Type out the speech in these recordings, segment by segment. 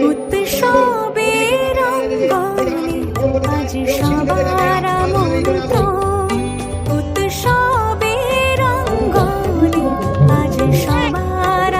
উৎসবের শোভালোকে আজ আলোকিত উৎসবের অঙ্গনে আজ সবার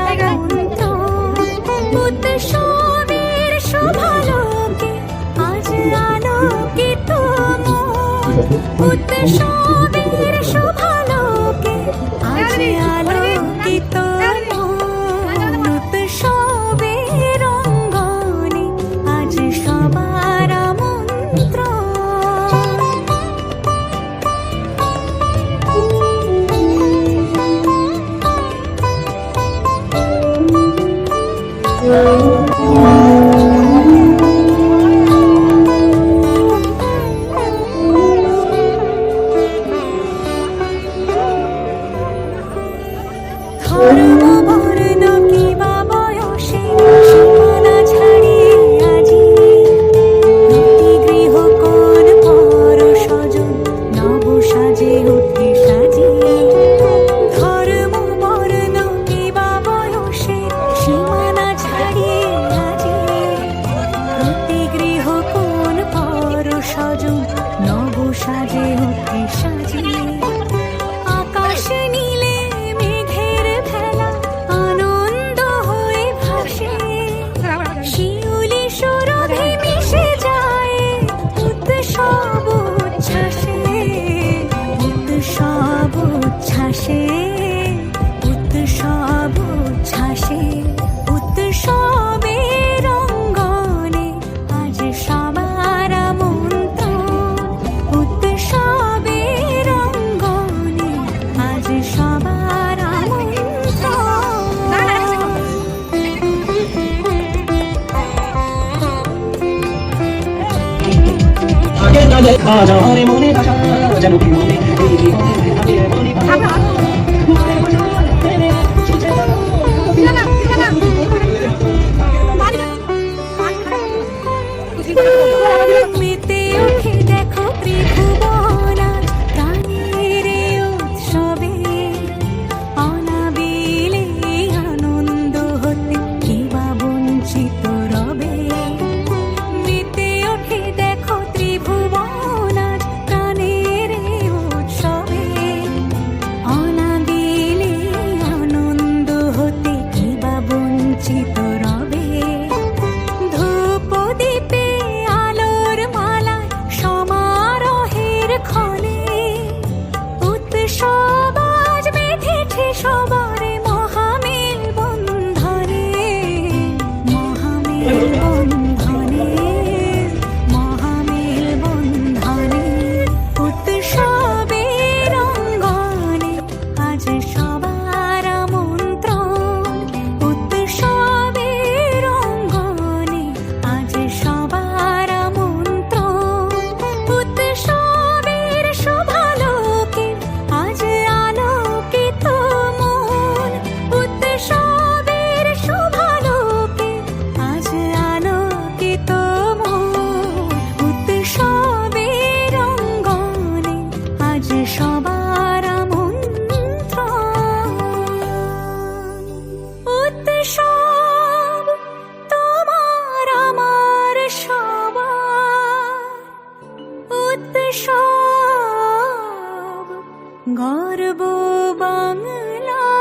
মনে যেন মেতে ওঠে দেখো ত্রিভুবনা গানের উৎসবে অনাবিলে আনন্দ হতে কিবা বঞ্চিত রবে। মেতে ওঠে দেখো ত্রিভুবনা গানের উৎসবে অনাবিলে আনন্দ হতে কিবা বঞ্চিত রবে। সবার মহামেল বন্ধনে মহামেল বন্ধনে মহামেল বন্ধনে উৎসবের অঙ্গনে আজ সবার আমন্ত্রণ। উৎসবের অঙ্গনে আজ সবার আমন্ত্রণ। উৎসবের শোভালোকে আজ আলোকিত সবার আমন্ত্রণ। উৎসব তোমার আমার সবার উৎসব গর্ব বাংলার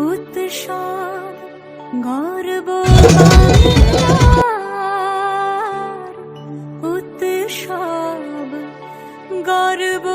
উৎসব গর্ব বাংলার উৎসব গর্ব